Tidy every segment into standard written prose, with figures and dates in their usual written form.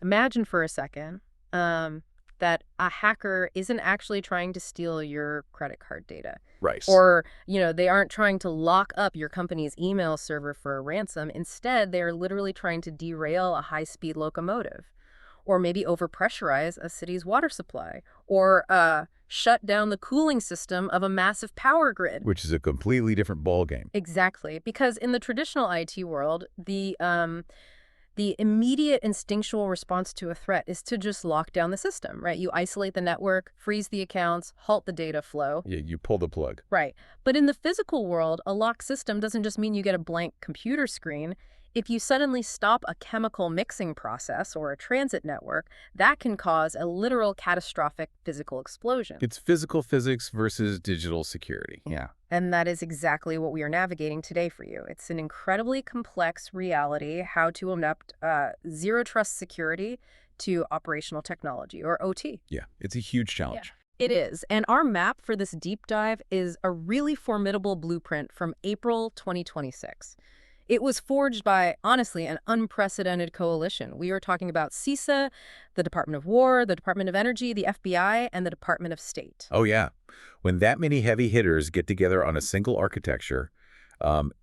Imagine for a second that a hacker isn't actually trying to steal your credit card data. Right. Or, they aren't trying to lock up your company's email server for a ransom. Instead, they are literally trying to derail a high-speed locomotive. Or maybe overpressurize a city's water supply. Or shut down the cooling system of a massive power grid. Which is a completely different ballgame. Exactly. Because in the traditional IT world, the immediate instinctual response to a threat is to just lock down the system, right? You isolate the network, freeze the accounts, halt the data flow. Yeah, you pull the plug. Right. But in the physical world, a locked system doesn't just mean you get a blank computer screen. If you suddenly stop a chemical mixing process or a transit network, that can cause a literal catastrophic physical explosion. It's physical physics versus digital security. Yeah. And that is exactly what we are navigating today for you. It's an incredibly complex reality, how to adapt zero-trust security to operational technology, or OT. Yeah, it's a huge challenge. It is. And our map for this deep dive is a really formidable blueprint from April 2026. It was forged by, honestly, an unprecedented coalition. We are talking about CISA, the Department of War, the Department of Energy, the FBI, and the Department of State. Oh, yeah. When that many heavy hitters get together on a single architecture,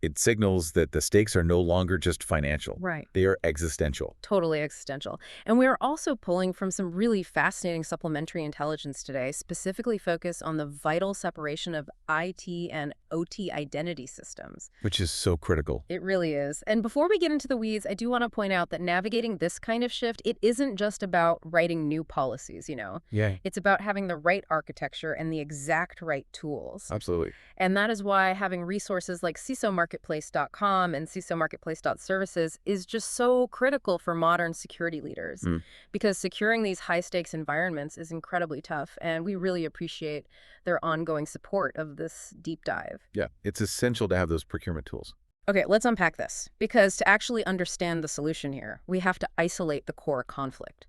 it signals that the stakes are no longer just financial. Right. They are existential. Totally existential. And we are also pulling from some really fascinating supplementary intelligence today, specifically focused on the vital separation of IT and OT identity systems. Which is so critical. It really is. And before we get into the weeds, I do want to point out that navigating this kind of shift, it isn't just about writing new policies, Yeah. It's about having the right architecture and the exact right tools. Absolutely. And that is why having resources like CISOmarketplace.com and CISOmarketplace.services is just so critical for modern security leaders. Because securing these high-stakes environments is incredibly tough, and we really appreciate their ongoing support of this deep dive. Yeah, it's essential to have those procurement tools. Okay, let's unpack this. Because to actually understand the solution here, we have to isolate the core conflict.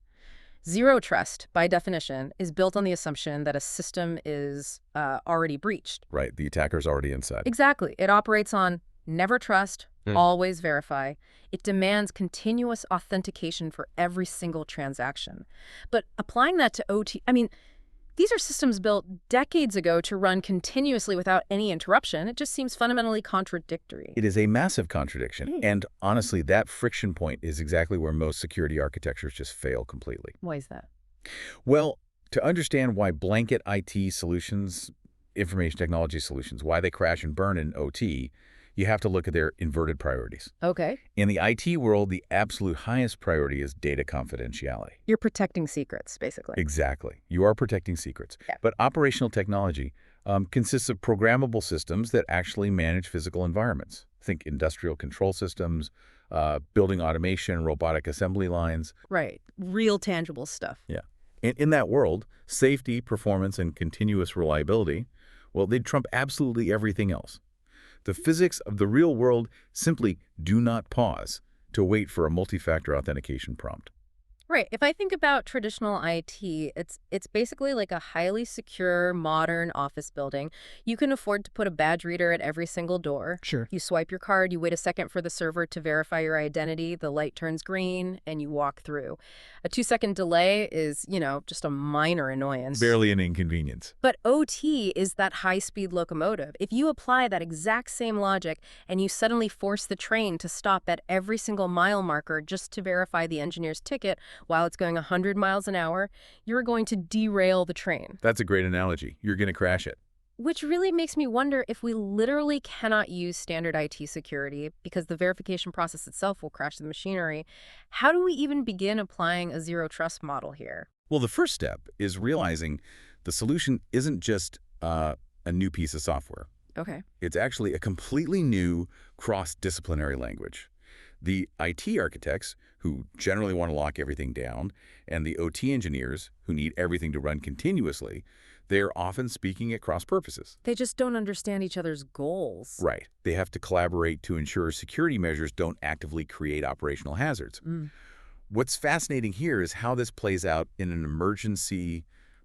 Zero trust, by definition, is built on the assumption that a system is already breached. Right, the attacker's already inside. Exactly. It operates on never trust, always verify. It demands continuous authentication for every single transaction. But applying that to OT, these are systems built decades ago to run continuously without any interruption. It just seems fundamentally contradictory. It is a massive contradiction. And honestly, that friction point is exactly where most security architectures just fail completely. Why is that? Well, to understand why blanket IT solutions, information technology solutions, why they crash and burn in OT, you have to look at their inverted priorities. Okay. In the IT world, the absolute highest priority is data confidentiality. You're protecting secrets, basically. Exactly. You are protecting secrets. Yeah. But operational technology consists of programmable systems that actually manage physical environments. Think industrial control systems, building automation, robotic assembly lines. Right. Real tangible stuff. Yeah. In that world, safety, performance, and continuous reliability, well, they'd trump absolutely everything else. The physics of the real world simply do not pause to wait for a multi-factor authentication prompt. Right. If I think about traditional IT, it's basically like a highly secure, modern office building. You can afford to put a badge reader at every single door. Sure. You swipe your card, you wait a second for the server to verify your identity, the light turns green, and you walk through. A 2-second delay is, just a minor annoyance. Barely an inconvenience. But OT is that high-speed locomotive. If you apply that exact same logic and you suddenly force the train to stop at every single mile marker just to verify the engineer's ticket while it's going 100 miles an hour, you're going to derail the train. That's a great analogy. You're going to crash it. Which really makes me wonder if we literally cannot use standard IT security because the verification process itself will crash the machinery. How do we even begin applying a zero-trust model here? Well, the first step is realizing the solution isn't just a new piece of software. Okay. It's actually a completely new cross-disciplinary language. The IT architects, who generally want to lock everything down, and the OT engineers, who need everything to run continuously, they're often speaking at cross purposes. They just don't understand each other's goals. Right. They have to collaborate to ensure security measures don't actively create operational hazards. What's fascinating here is how this plays out in an emergency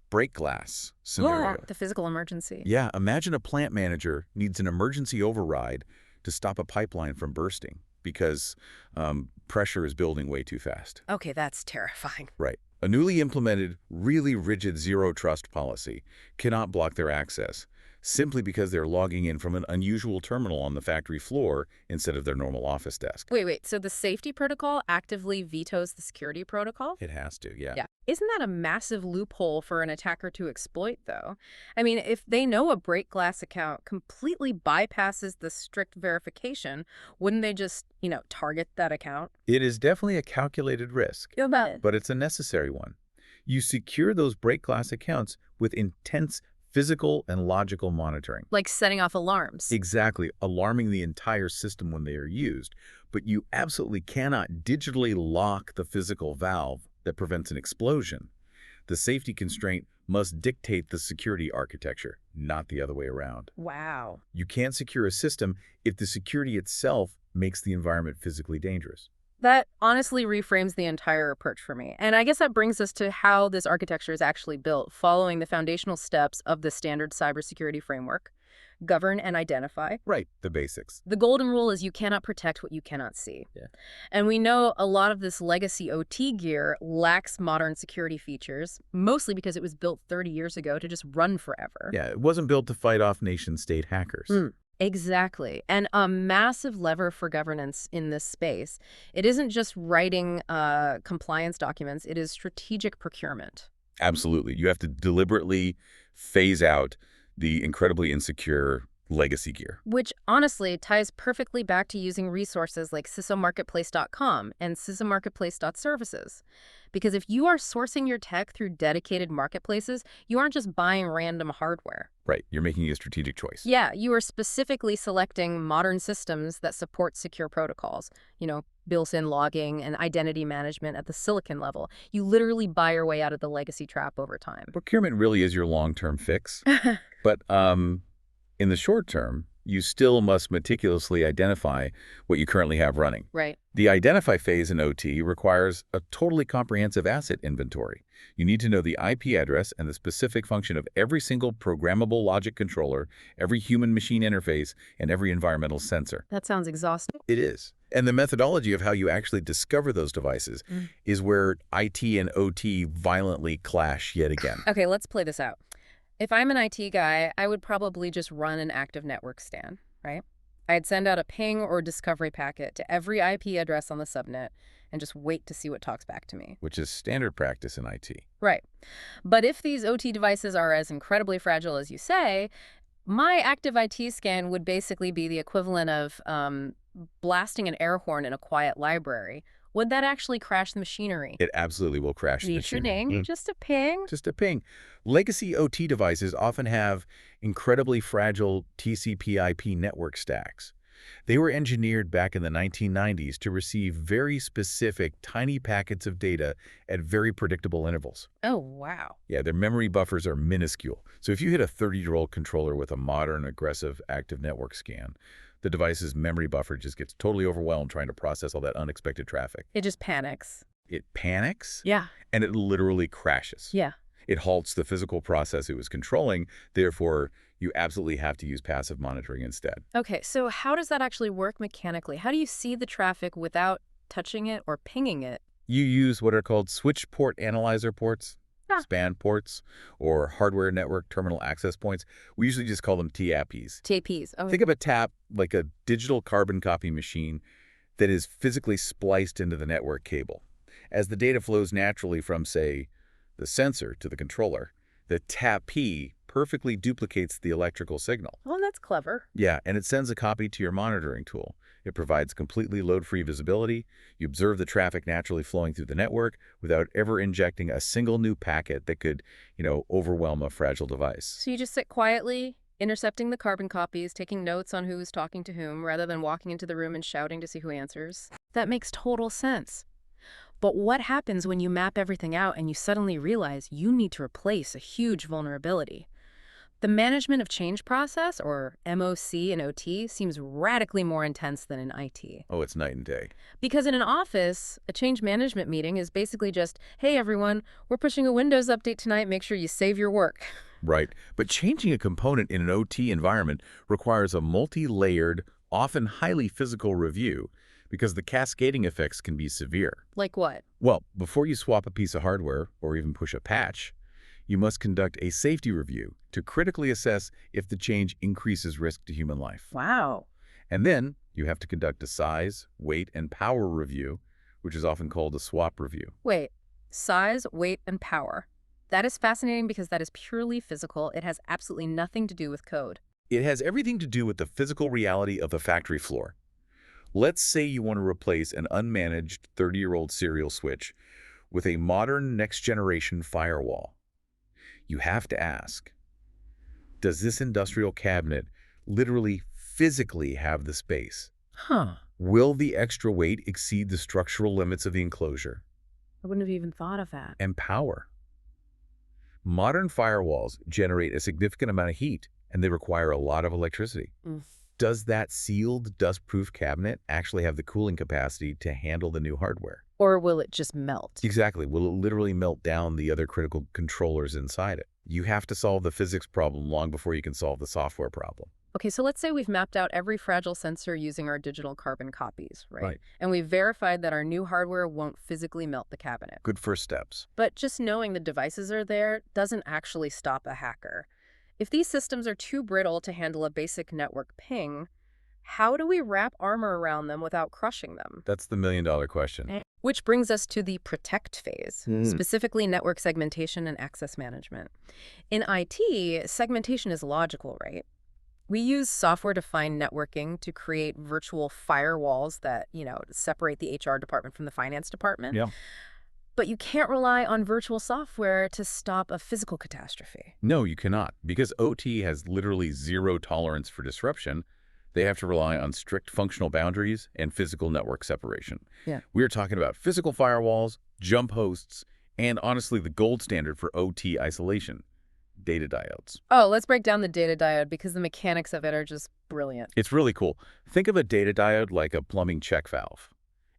break glass scenario. The physical emergency. Yeah, imagine a plant manager needs an emergency override to stop a pipeline from bursting. because pressure is building way too fast. Okay, that's terrifying. Right. A newly implemented, really rigid zero-trust policy cannot block their access, simply because they're logging in from an unusual terminal on the factory floor instead of their normal office desk. Wait. So the safety protocol actively vetoes the security protocol? It has to, yeah. Yeah. Isn't that a massive loophole for an attacker to exploit, though? I mean, if they know a break glass account completely bypasses the strict verification, wouldn't they just, target that account? It is definitely a calculated risk, but it's a necessary one. You secure those break glass accounts with intense physical and logical monitoring. Like setting off alarms. Exactly, alarming the entire system when they are used. But you absolutely cannot digitally lock the physical valve that prevents an explosion. The safety constraint must dictate the security architecture, not the other way around. Wow. You can't secure a system if the security itself makes the environment physically dangerous. That honestly reframes the entire approach for me. And I guess that brings us to how this architecture is actually built, following the foundational steps of the standard cybersecurity framework: govern and identify. Right, the basics. The golden rule is you cannot protect what you cannot see. Yeah. And we know a lot of this legacy OT gear lacks modern security features, mostly because it was built 30 years ago to just run forever. Yeah, it wasn't built to fight off nation-state hackers. Exactly. And a massive lever for governance in this space. It isn't just writing compliance documents, it is strategic procurement. Absolutely. You have to deliberately phase out the incredibly insecure legacy gear. Which honestly ties perfectly back to using resources like CISOmarketplace.com and CISOmarketplace.services. Because if you are sourcing your tech through dedicated marketplaces, you aren't just buying random hardware. Right. You're making a strategic choice. Yeah, you are specifically selecting modern systems that support secure protocols, built-in logging and identity management at the silicon level. You literally buy your way out of the legacy trap over time. Procurement really is your long-term fix. But in the short term, you still must meticulously identify what you currently have running. Right. The identify phase in OT requires a totally comprehensive asset inventory. You need to know the IP address and the specific function of every single programmable logic controller, every human-machine interface, and every environmental sensor. That sounds exhausting. It is. And the methodology of how you actually discover those devices is where IT and OT violently clash yet again. Okay, let's play this out. If I'm an IT guy, I would probably just run an active network scan, right? I'd send out a ping or discovery packet to every IP address on the subnet and just wait to see what talks back to me. Which is standard practice in IT. Right. But if these OT devices are as incredibly fragile as you say, my active IT scan would basically be the equivalent of blasting an air horn in a quiet library. Would that actually crash the machinery? It absolutely will crash the machinery. Just a ping? Just a ping. Legacy OT devices often have incredibly fragile TCP/IP network stacks. They were engineered back in the 1990s to receive very specific, tiny packets of data at very predictable intervals. Oh, wow. Yeah, their memory buffers are minuscule. So if you hit a 30-year-old controller with a modern, aggressive, active network scan, the device's memory buffer just gets totally overwhelmed trying to process all that unexpected traffic. It just panics. It panics? Yeah. And it literally crashes. Yeah. It halts the physical process it was controlling. Therefore, you absolutely have to use passive monitoring instead. Okay, so how does that actually work mechanically? How do you see the traffic without touching it or pinging it? You use what are called switch port analyzer ports, span ports, or hardware network terminal access points. We usually just call them TAPs. TAPs. Oh. Think of a TAP like a digital carbon copy machine that is physically spliced into the network cable. As the data flows naturally from, say, the sensor to the controller, the TAP-P perfectly duplicates the electrical signal. Oh, that's clever. Yeah, and it sends a copy to your monitoring tool. It provides completely load-free visibility. You observe the traffic naturally flowing through the network without ever injecting a single new packet that could, overwhelm a fragile device. So you just sit quietly, intercepting the carbon copies, taking notes on who is talking to whom, rather than walking into the room and shouting to see who answers. That makes total sense. But what happens when you map everything out and you suddenly realize you need to replace a huge vulnerability? The management of change process, or MOC in OT, seems radically more intense than in IT. Oh, it's night and day. Because in an office, a change management meeting is basically just, hey everyone, we're pushing a Windows update tonight, make sure you save your work. Right. But changing a component in an OT environment requires a multi-layered, often highly physical review because the cascading effects can be severe. Like what? Well, before you swap a piece of hardware or even push a patch, you must conduct a safety review to critically assess if the change increases risk to human life. Wow. And then you have to conduct a size, weight, and power review, which is often called a swap review. Wait, size, weight, and power. That is fascinating because that is purely physical. It has absolutely nothing to do with code. It has everything to do with the physical reality of the factory floor. Let's say you want to replace an unmanaged 30-year-old serial switch with a modern next-generation firewall. You have to ask, does this industrial cabinet literally physically have the space? Huh. Will the extra weight exceed the structural limits of the enclosure? I wouldn't have even thought of that. And power. Modern firewalls generate a significant amount of heat, and they require a lot of electricity. Does that sealed, dust-proof cabinet actually have the cooling capacity to handle the new hardware? Or will it just melt? Exactly. Will it literally melt down the other critical controllers inside it? You have to solve the physics problem long before you can solve the software problem. Okay, so let's say we've mapped out every fragile sensor using our digital carbon copies, right? Right. And we've verified that our new hardware won't physically melt the cabinet. Good first steps. But just knowing the devices are there doesn't actually stop a hacker. If these systems are too brittle to handle a basic network ping, how do we wrap armor around them without crushing them? That's the million-dollar question. Which brings us to the protect phase, specifically network segmentation and access management. In IT, segmentation is logical, right? We use software-defined networking to create virtual firewalls that, separate the HR department from the finance department. Yeah. But you can't rely on virtual software to stop a physical catastrophe. No, you cannot. Because OT has literally zero tolerance for disruption, they have to rely on strict functional boundaries and physical network separation. Yeah. We're talking about physical firewalls, jump hosts, and honestly the gold standard for OT isolation, data diodes. Oh, let's break down the data diode because the mechanics of it are just brilliant. It's really cool. Think of a data diode like a plumbing check valve.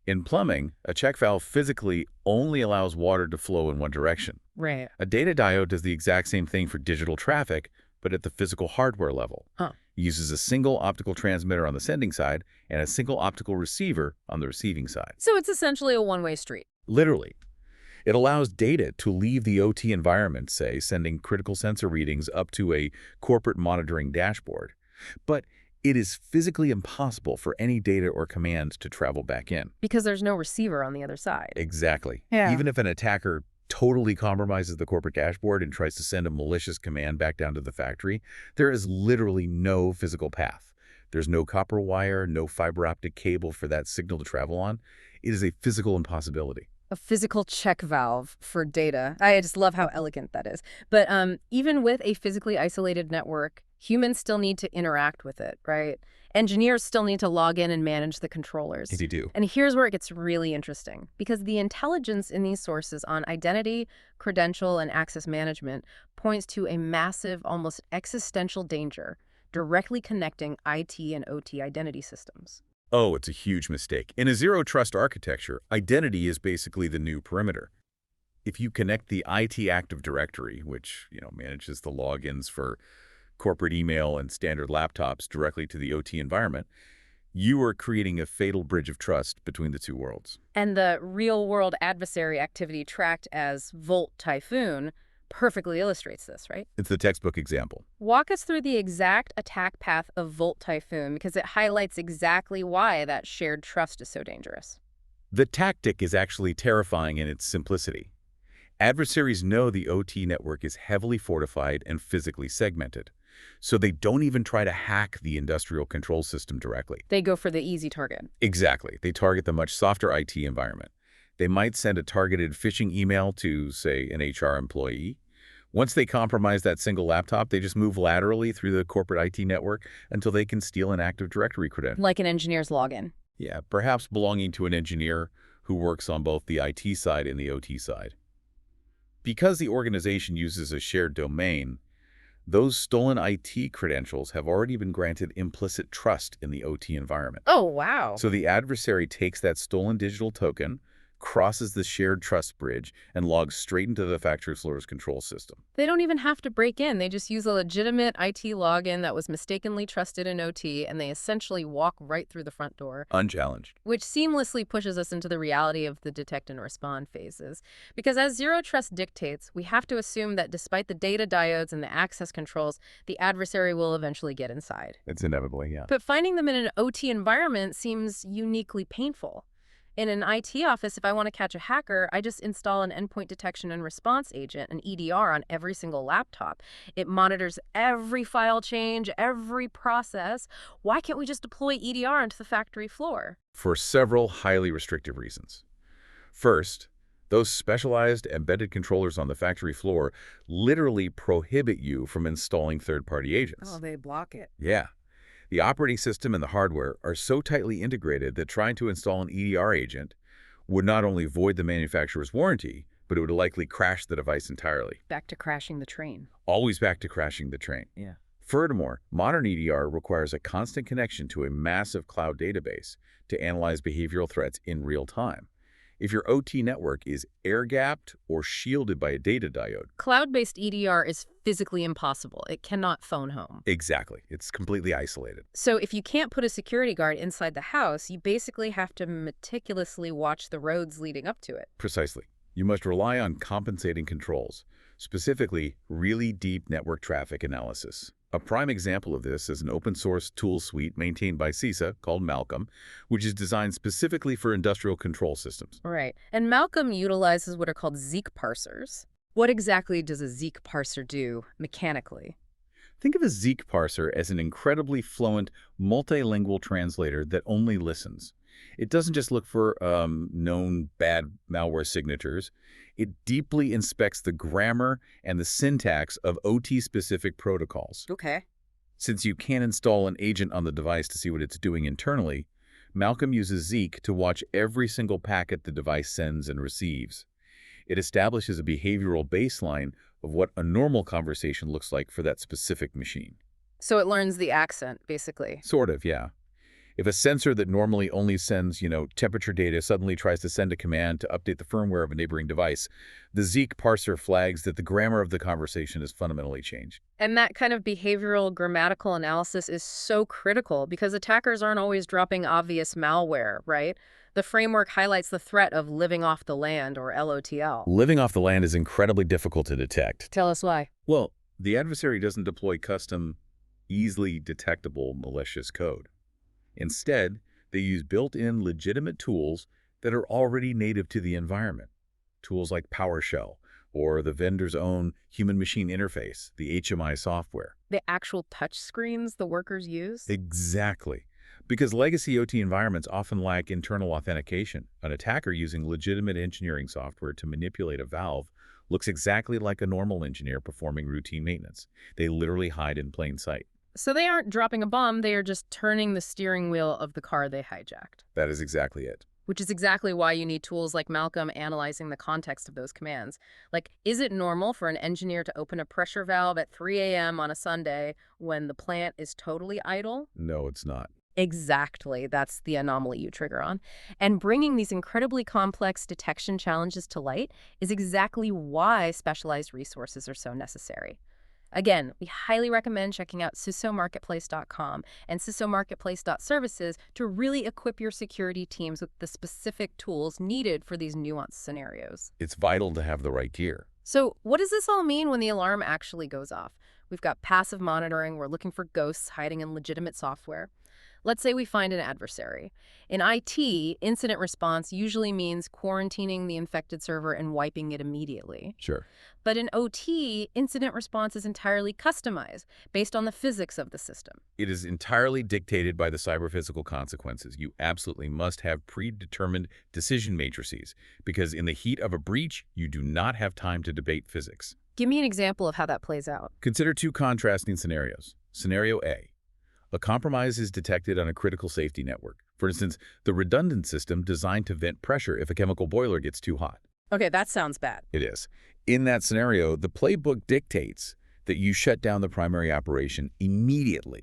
In plumbing, a check valve physically only allows water to flow in one direction. Right. A data diode does the exact same thing for digital traffic, but at the physical hardware level. Huh. It uses a single optical transmitter on the sending side and a single optical receiver on the receiving side. So it's essentially a one-way street. Literally. It allows data to leave the OT environment, say, sending critical sensor readings up to a corporate monitoring dashboard. But it is physically impossible for any data or commands to travel back in. Because there's no receiver on the other side. Exactly. Yeah. Even if an attacker totally compromises the corporate dashboard and tries to send a malicious command back down to the factory, there is literally no physical path. There's no copper wire, no fiber optic cable for that signal to travel on. It is a physical impossibility. A physical check valve for data. I just love how elegant that is. But even with a physically isolated network, humans still need to interact with it, right? Engineers still need to log in and manage the controllers. They do. And here's where it gets really interesting, because the intelligence in these sources on identity, credential, and access management points to a massive, almost existential danger directly connecting IT and OT identity systems. Oh, it's a huge mistake. In a zero-trust architecture, identity is basically the new perimeter. If you connect the IT Active Directory, which manages the logins for corporate email and standard laptops directly to the OT environment, you are creating a fatal bridge of trust between the two worlds. And the real-world adversary activity tracked as Volt Typhoon perfectly illustrates this, right? It's the textbook example. Walk us through the exact attack path of Volt Typhoon because it highlights exactly why that shared trust is so dangerous. The tactic is actually terrifying in its simplicity. Adversaries know the OT network is heavily fortified and physically segmented, so they don't even try to hack the industrial control system directly. They go for the easy target. Exactly. They target the much softer IT environment. They might send a targeted phishing email to, say, an HR employee. Once they compromise that single laptop, they just move laterally through the corporate IT network until they can steal an Active Directory credential. Like an engineer's login. Yeah, perhaps belonging to an engineer who works on both the IT side and the OT side. Because the organization uses a shared domain, those stolen IT credentials have already been granted implicit trust in the OT environment. Oh, wow. So the adversary takes that stolen digital token, crosses the shared trust bridge and logs straight into the factory floor's control system. They don't even have to break in. They just use a legitimate IT login that was mistakenly trusted in OT, and they essentially walk right through the front door. Unchallenged. Which seamlessly pushes us into the reality of the detect and respond phases. Because as Zero Trust dictates, we have to assume that despite the data diodes and the access controls, the adversary will eventually get inside. It's inevitably, yeah. But finding them in an OT environment seems uniquely painful. In an IT office, if I want to catch a hacker, I just install an endpoint detection and response agent, an EDR, on every single laptop. It monitors every file change, every process. Why can't we just deploy EDR onto the factory floor? For several highly restrictive reasons. First, those specialized embedded controllers on the factory floor literally prohibit you from installing third-party agents. Oh, they block it. Yeah. The operating system and the hardware are so tightly integrated that trying to install an EDR agent would not only void the manufacturer's warranty, but it would likely crash the device entirely. Back to crashing the train. Always back to crashing the train. Yeah. Furthermore, modern EDR requires a constant connection to a massive cloud database to analyze behavioral threats in real time. If your OT network is air-gapped or shielded by a data diode. Cloud-based EDR is physically impossible. It cannot phone home. Exactly. It's completely isolated. So if you can't put a security guard inside the house, you basically have to meticulously watch the roads leading up to it. Precisely. You must rely on compensating controls, specifically really deep network traffic analysis. A prime example of this is an open-source tool suite maintained by CISO called Malcolm, which is designed specifically for industrial control systems. Right. And Malcolm utilizes what are called Zeek parsers. What exactly does a Zeek parser do mechanically? Think of a Zeek parser as an incredibly fluent, multilingual translator that only listens. It doesn't just look for known bad malware signatures. It deeply inspects the grammar and the syntax of OT-specific protocols. Okay. Since you can't install an agent on the device to see what it's doing internally, Malcolm uses Zeek to watch every single packet the device sends and receives. It establishes a behavioral baseline of what a normal conversation looks like for that specific machine. So it learns the accent, basically. Sort of, yeah. If a sensor that normally only sends, temperature data suddenly tries to send a command to update the firmware of a neighboring device, the Zeek parser flags that the grammar of the conversation has fundamentally changed. And that kind of behavioral grammatical analysis is so critical because attackers aren't always dropping obvious malware, right? The framework highlights the threat of living off the land, or LOTL. Living off the land is incredibly difficult to detect. Tell us why. Well, the adversary doesn't deploy custom, easily detectable malicious code. Instead, they use built-in legitimate tools that are already native to the environment. Tools like PowerShell or the vendor's own human-machine interface, the HMI software. The actual touch screens the workers use? Exactly. Because legacy OT environments often lack internal authentication, an attacker using legitimate engineering software to manipulate a valve looks exactly like a normal engineer performing routine maintenance. They literally hide in plain sight. So they aren't dropping a bomb, they are just turning the steering wheel of the car they hijacked. That is exactly it. Which is exactly why you need tools like Malcolm analyzing the context of those commands. Like, is it normal for an engineer to open a pressure valve at 3 a.m. on a Sunday when the plant is totally idle? No, it's not. Exactly. That's the anomaly you trigger on. And bringing these incredibly complex detection challenges to light is exactly why specialized resources are so necessary. Again, we highly recommend checking out CISOmarketplace.com and CISOmarketplace.services to really equip your security teams with the specific tools needed for these nuanced scenarios. It's vital to have the right gear. So what does this all mean when the alarm actually goes off? We've got passive monitoring. We're looking for ghosts hiding in legitimate software. Let's say we find an adversary. In IT, incident response usually means quarantining the infected server and wiping it immediately. Sure. But in OT, incident response is entirely customized based on the physics of the system. It is entirely dictated by the cyber-physical consequences. You absolutely must have predetermined decision matrices because in the heat of a breach, you do not have time to debate physics. Give me an example of how that plays out. Consider two contrasting scenarios. Scenario A. A compromise is detected on a critical safety network. For instance, the redundant system designed to vent pressure if a chemical boiler gets too hot. Okay, that sounds bad. It is. In that scenario, the playbook dictates that you shut down the primary operation immediately.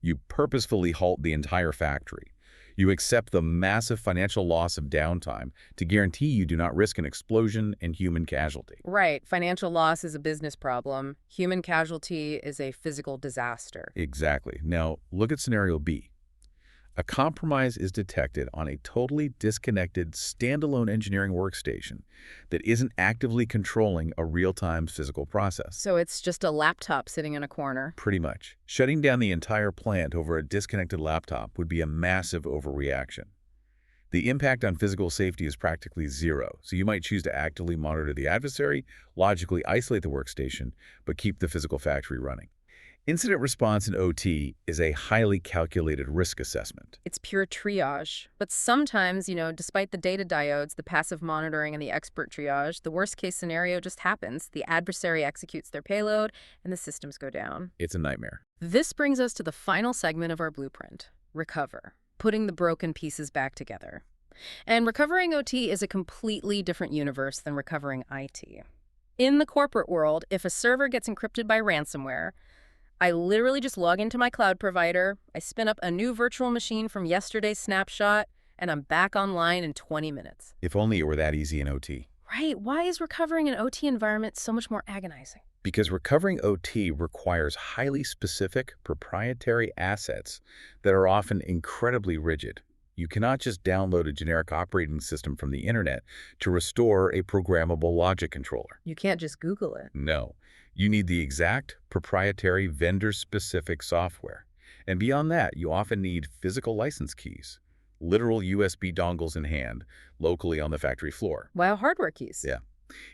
You purposefully halt the entire factory. You accept the massive financial loss of downtime to guarantee you do not risk an explosion and human casualty. Right. Financial loss is a business problem. Human casualty is a physical disaster. Exactly. Now, look at scenario B. A compromise is detected on a totally disconnected, standalone engineering workstation that isn't actively controlling a real-time physical process. So it's just a laptop sitting in a corner. Pretty much. Shutting down the entire plant over a disconnected laptop would be a massive overreaction. The impact on physical safety is practically zero, so you might choose to actively monitor the adversary, logically isolate the workstation, but keep the physical factory running. Incident response in OT is a highly calculated risk assessment. It's pure triage. But sometimes, despite the data diodes, the passive monitoring, and the expert triage, the worst-case scenario just happens. The adversary executes their payload, and the systems go down. It's a nightmare. This brings us to the final segment of our blueprint, recover, putting the broken pieces back together. And recovering OT is a completely different universe than recovering IT. In the corporate world, if a server gets encrypted by ransomware, I literally just log into my cloud provider, I spin up a new virtual machine from yesterday's snapshot, and I'm back online in 20 minutes. If only it were that easy in OT. Right. Why is recovering an OT environment so much more agonizing? Because recovering OT requires highly specific, proprietary assets that are often incredibly rigid. You cannot just download a generic operating system from the internet to restore a programmable logic controller. You can't just Google it. No. You need the exact, proprietary, vendor-specific software. And beyond that, you often need physical license keys, literal USB dongles in hand, locally on the factory floor. Wow, hardware keys. Yeah.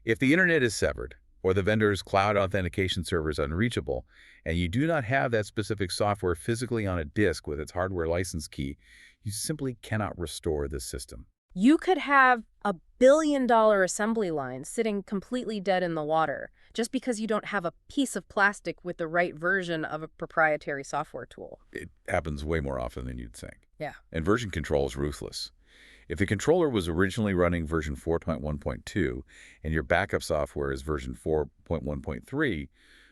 If the internet is severed, or the vendor's cloud authentication server is unreachable, and you do not have that specific software physically on a disk with its hardware license key, you simply cannot restore the system. You could have a billion-dollar assembly line sitting completely dead in the water just because you don't have a piece of plastic with the right version of a proprietary software tool. It happens way more often than you'd think. Yeah. And version control is ruthless. If the controller was originally running version 4.1.2 and your backup software is version 4.1.3,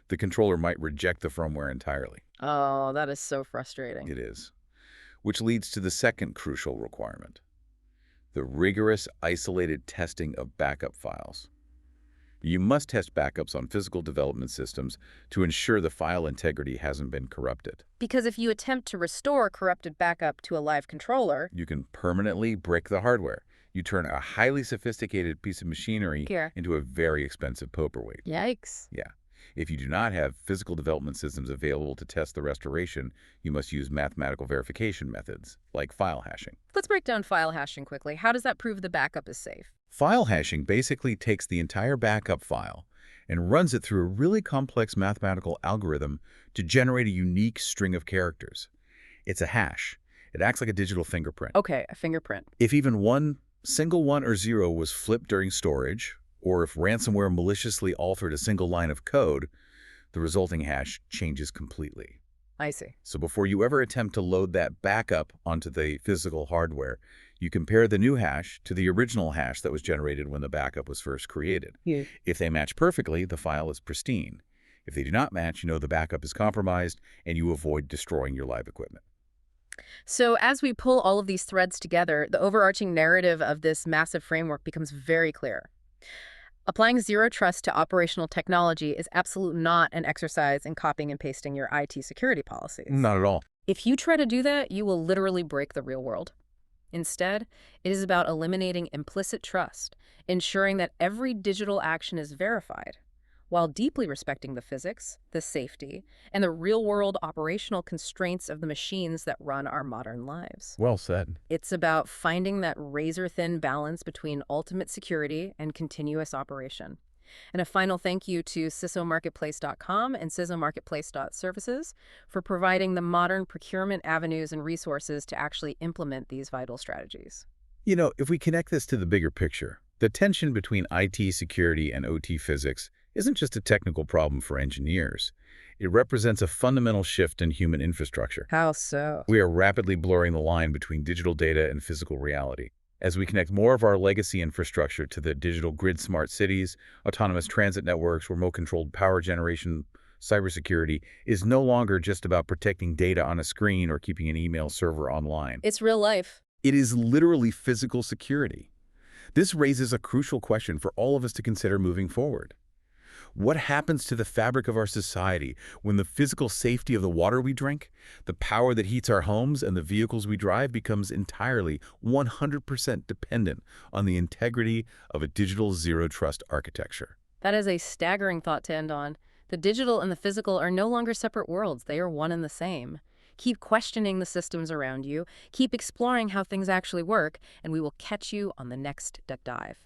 the controller might reject the firmware entirely. Oh, that is so frustrating. It is. Which leads to the second crucial requirement: the rigorous, isolated testing of backup files. You must test backups on physical development systems to ensure the file integrity hasn't been corrupted. Because if you attempt to restore a corrupted backup to a live controller, you can permanently break the hardware. You turn a highly sophisticated piece of machinery into a very expensive paperweight. Yikes. Yeah. If you do not have physical development systems available to test the restoration, you must use mathematical verification methods, like file hashing. Let's break down file hashing quickly. How does that prove the backup is safe? File hashing basically takes the entire backup file and runs it through a really complex mathematical algorithm to generate a unique string of characters. It's a hash. It acts like a digital fingerprint. Okay, a fingerprint. If even one single 1 or 0 was flipped during storage, or if ransomware maliciously altered a single line of code, the resulting hash changes completely. I see. So before you ever attempt to load that backup onto the physical hardware, you compare the new hash to the original hash that was generated when the backup was first created. Yeah. If they match perfectly, the file is pristine. If they do not match, you know the backup is compromised, and you avoid destroying your live equipment. So as we pull all of these threads together, the overarching narrative of this massive framework becomes very clear. Applying zero trust to operational technology is absolutely not an exercise in copying and pasting your IT security policies. Not at all. If you try to do that, you will literally break the real world. Instead, it is about eliminating implicit trust, ensuring that every digital action is verified, while deeply respecting the physics, the safety, and the real-world operational constraints of the machines that run our modern lives. Well said. It's about finding that razor-thin balance between ultimate security and continuous operation. And a final thank you to CISOmarketplace.com and CISOmarketplace.services for providing the modern procurement avenues and resources to actually implement these vital strategies. You know, if we connect this to the bigger picture, the tension between IT security and OT physics isn't just a technical problem for engineers. It represents a fundamental shift in human infrastructure. How so? We are rapidly blurring the line between digital data and physical reality. As we connect more of our legacy infrastructure to the digital grid smart cities, autonomous transit networks, remote-controlled power generation cybersecurity is no longer just about protecting data on a screen or keeping an email server online. It's real life. It is literally physical security. This raises a crucial question for all of us to consider moving forward. What happens to the fabric of our society when the physical safety of the water we drink, the power that heats our homes, and the vehicles we drive becomes entirely 100% dependent on the integrity of a digital zero-trust architecture? That is a staggering thought to end on. The digital and the physical are no longer separate worlds. They are one and the same. Keep questioning the systems around you, keep exploring how things actually work, and we will catch you on the next deep dive.